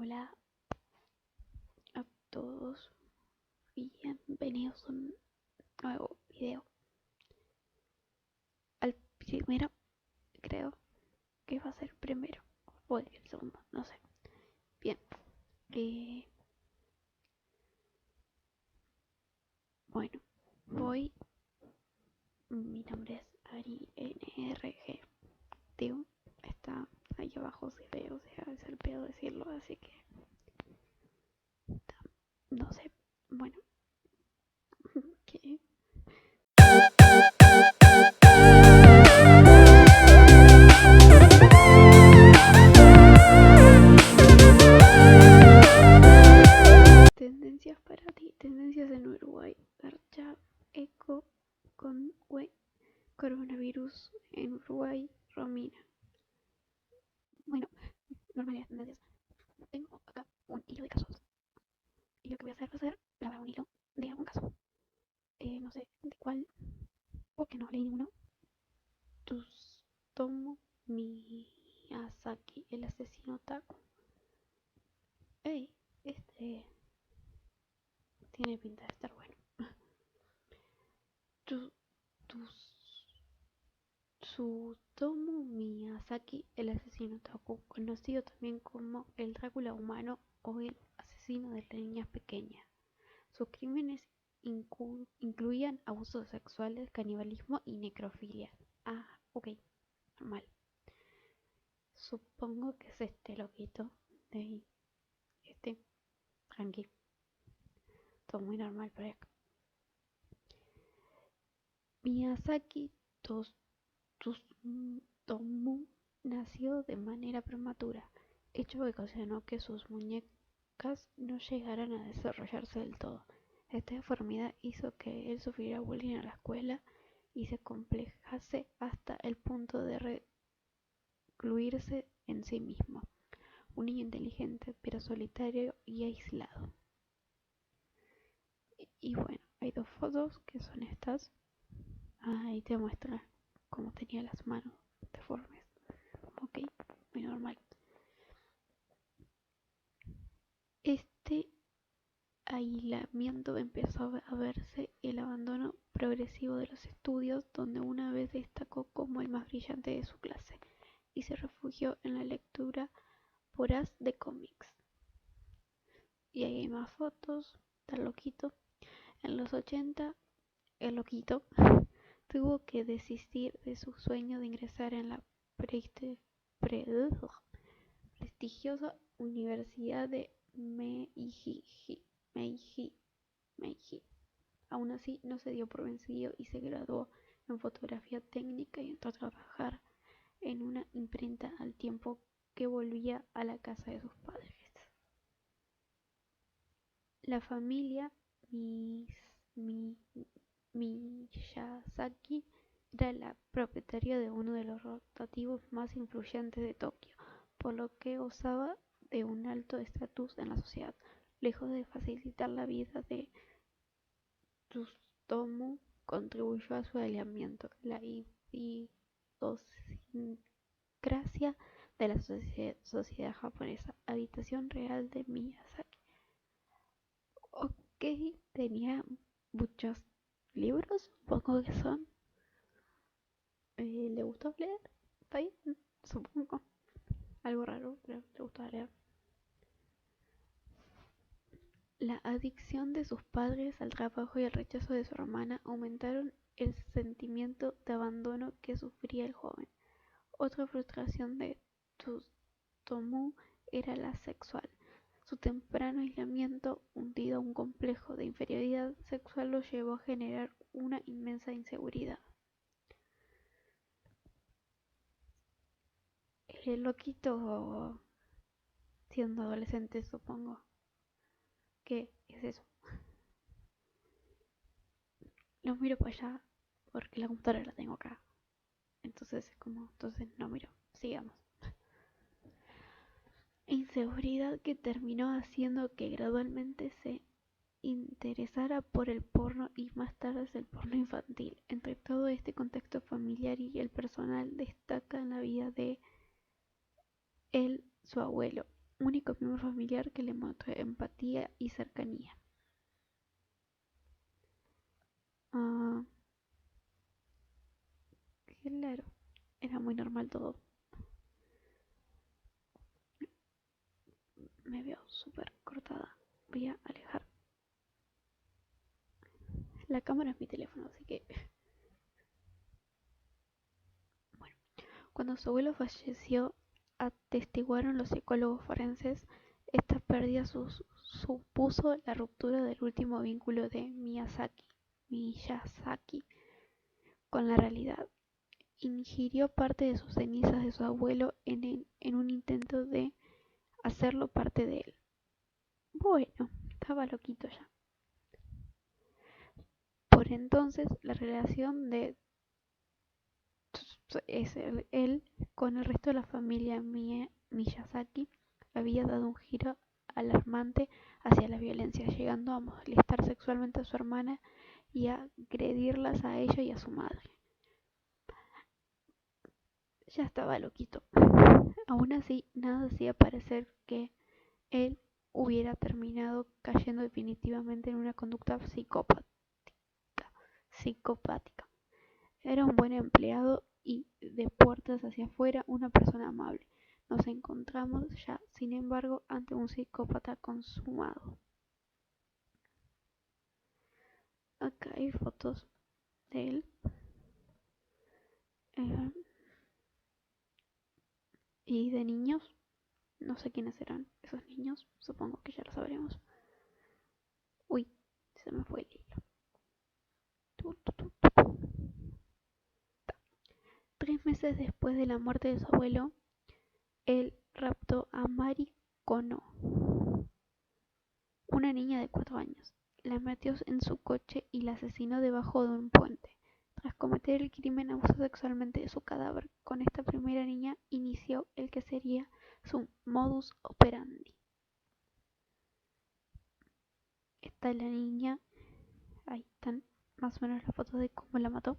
Hola a todos y bienvenidos a un nuevo video. Al primero, creo que va a ser primero, o el segundo, no sé. Bien, eh, bueno, voy. Mi nombre es Ari NRG. Tío, está ahí abajo si veo, o sea, es el pedo decirlo, así que no sé. Bueno, que tendencias para ti, tendencias en Uruguay, Garcha, Eco, con coronavirus en Uruguay, Romina. Bueno, normalidades, tendencias. Tengo acá un hilo de casos. Y lo que voy a hacer va a ser grabar un hilo de algún caso. No sé de cuál, porque no leí ninguno. Tsutomu Miyazaki, el asesino Taco. Ey, este tiene pinta de estar bueno. Tsutomu Miyazaki, el asesino Taku, conocido también como el Drácula humano o el asesino de las niñas pequeñas. Sus crímenes incluían abusos sexuales, canibalismo y necrofilia. Ah, ok, normal. Supongo que es este loquito de ahí. Este, tranqui. Todo muy normal por acá. Miyazaki Tsutomu nació de manera prematura, hecho que ocasionó que sus muñecas no llegaran a desarrollarse del todo. Esta deformidad hizo que él sufriera bullying en la escuela y se complejase hasta el punto de recluirse en sí mismo. Un niño inteligente, pero solitario y aislado. Y bueno, hay dos fotos que son estas. Ahí te muestra cómo tenía las manos deformes. Ok, muy normal. Este aislamiento empezó a verse el abandono progresivo de los estudios, donde una vez destacó como el más brillante de su clase, y se refugió en la lectura voraz de cómics. Y ahí hay más fotos del loquito. En los 80, el loquito tuvo que desistir de su sueño de ingresar en la prestigiosa Universidad de Meiji. Aún así, no se dio por vencido y se graduó en fotografía técnica y entró a trabajar en una imprenta al tiempo que volvía a la casa de sus padres. La familia Miyazaki era la propietaria de uno de los rotativos más influyentes de Tokio, por lo que gozaba de un alto estatus en la sociedad. Lejos de facilitar la vida de Tsutomu, contribuyó a su aislamiento. La idiosincrasia de la sociedad japonesa. Habitación real de Miyazaki. Ok, tenía muchos libros, supongo que son. ¿Le gustó leer? ¿Está bien? Supongo. Algo raro, pero le gustaba leer. La adicción de sus padres al trabajo y el rechazo de su hermana aumentaron el sentimiento de abandono que sufría el joven. Otra frustración de Tsutomu era la sexual. Su temprano aislamiento, hundido a un complejo de inferioridad sexual, lo llevó a generar una inmensa inseguridad. El loquito siendo adolescente, supongo. ¿Qué es eso? Lo miro para allá porque la computadora la tengo acá. Entonces es como, entonces no miro. Sigamos. Inseguridad que terminó haciendo que gradualmente se interesara por el porno y más tarde el porno infantil. Entre todo este contexto familiar y el personal destaca en la vida de él su abuelo, único miembro familiar que le mostró empatía y cercanía. Ah, claro, era muy normal todo. Me veo súper cortada. Voy a alejar. La cámara es mi teléfono, así que... Bueno, cuando su abuelo falleció, atestiguaron los psicólogos forenses, esta pérdida supuso la ruptura del último vínculo de Miyazaki con la realidad. Ingirió parte de sus cenizas de su abuelo en un intento de hacerlo parte de él. Bueno, estaba loquito ya. Por entonces, la relación de él con el resto de la familia Miyazaki había dado un giro alarmante hacia la violencia, llegando a molestar sexualmente a su hermana y a agredirlas a ella y a su madre. Ya estaba loquito. Aún así, nada hacía parecer que él hubiera terminado cayendo definitivamente en una conducta psicopática. Era un buen empleado y, de puertas hacia afuera, una persona amable. Nos encontramos ya, sin embargo, ante un psicópata consumado. Acá hay fotos de él. eh, y de niños. No sé quiénes serán esos niños. Supongo que ya lo sabremos. Uy, se me fue el hilo. 3 meses después de la muerte de su abuelo, él raptó a Mari Kono, una niña de 4 años. La metió en su coche y la asesinó debajo de un puente. Tras cometer el crimen, abusó sexualmente de su cadáver. Con esta primera niña inició el que sería su modus operandi. Está la niña, ahí están más o menos las fotos de cómo la mató.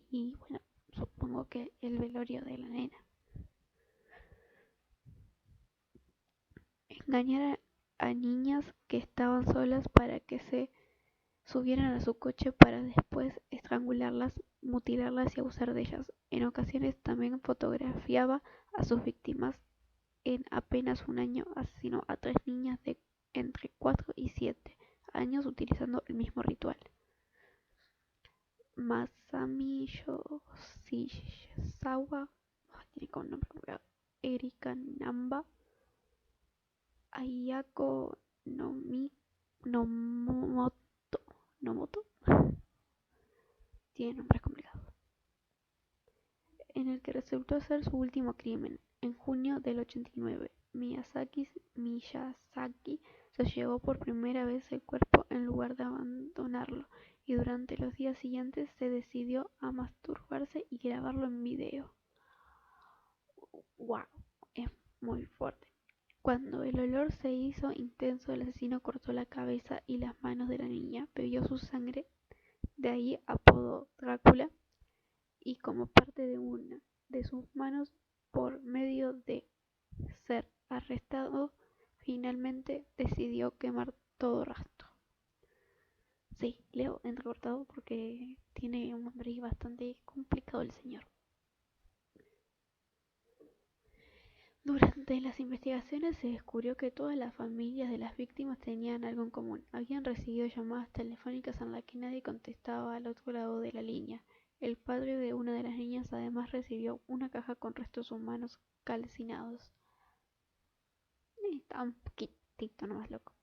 Y bueno, supongo que el velorio de la nena. Engañar a niñas que estaban solas para que se subieran a su coche para después estrangularlas, mutilarlas y abusar de ellas. En ocasiones también fotografiaba a sus víctimas. En apenas un año asesinó a 3 niñas de entre 4 y 7 años utilizando el mismo ritual. Masami Yoshizawa, tiene como nombre complicado, Erika Namba, Ayako Nomoto, tiene nombres complicados, en el que resultó ser su último crimen. En junio del 89, Miyazaki se llevó por primera vez el cuerpo en lugar de abandonarlo, y durante los días siguientes se decidió a masturbarse y grabarlo en video. ¡Wow! Es muy fuerte. Cuando el olor se hizo intenso, el asesino cortó la cabeza y las manos de la niña, bebió su sangre, de ahí apodó Drácula, y como parte de una de sus manos, por medio de ser arrestado, finalmente decidió quemar todo rastro. Sí, leo entrecortado porque tiene un nombre bastante complicado el señor. Durante las investigaciones se descubrió que todas las familias de las víctimas tenían algo en común. Habían recibido llamadas telefónicas en las que nadie contestaba al otro lado de la línea. El padre de una de las niñas además recibió una caja con restos humanos calcinados. Está un poquitito nomás loco.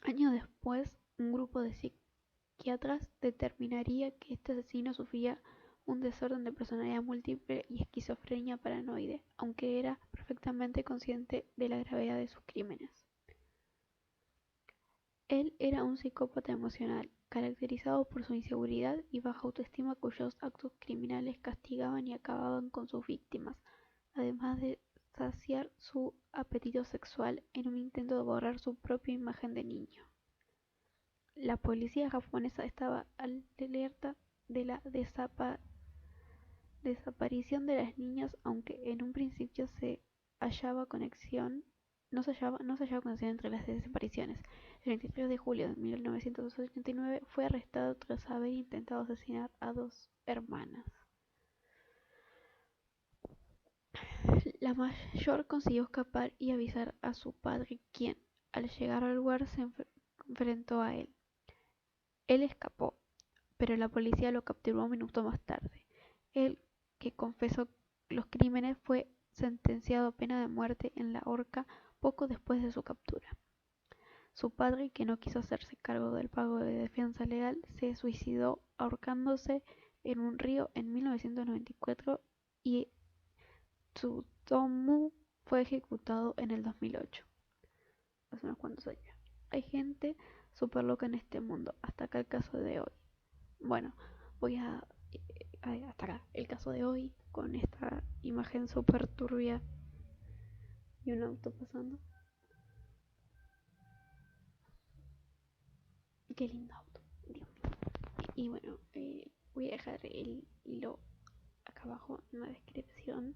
Años después, un grupo de psiquiatras determinaría que este asesino sufría un desorden de personalidad múltiple y esquizofrenia paranoide, aunque era perfectamente consciente de la gravedad de sus crímenes. Él era un psicópata emocional, caracterizado por su inseguridad y baja autoestima, cuyos actos criminales castigaban y acababan con sus víctimas, además de saciar su apetito sexual en un intento de borrar su propia imagen de niño. La policía japonesa estaba alerta de la desaparición de las niñas, aunque en un principio se hallaba conexión, no se hallaba conexión entre las desapariciones. El 23 de julio de 1989 fue arrestado tras haber intentado asesinar a dos hermanas. La mayor consiguió escapar y avisar a su padre, quien, al llegar al lugar, se enfrentó a él. Él escapó, pero la policía lo capturó minutos más tarde. Él, que confesó los crímenes, fue sentenciado a pena de muerte en la horca poco después de su captura. Su padre, que no quiso hacerse cargo del pago de defensa legal, se suicidó ahorcándose en un río en 1994 y Tsutomu fue ejecutado en el 2008, hace unos cuantos años. Hay gente súper loca en este mundo. Hasta acá el caso de hoy. Bueno, voy hasta acá el caso de hoy con esta imagen súper turbia y un auto pasando. Qué lindo auto, Dios mío. Y bueno, voy a dejar el hilo acá abajo en la descripción.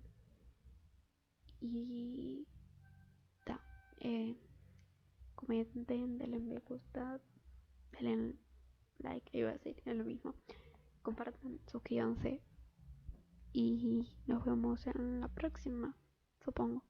Y ta, comenten, denle me gusta, denle like, iba a decir, es lo mismo. Compartan, suscríbanse y nos vemos en la próxima, supongo.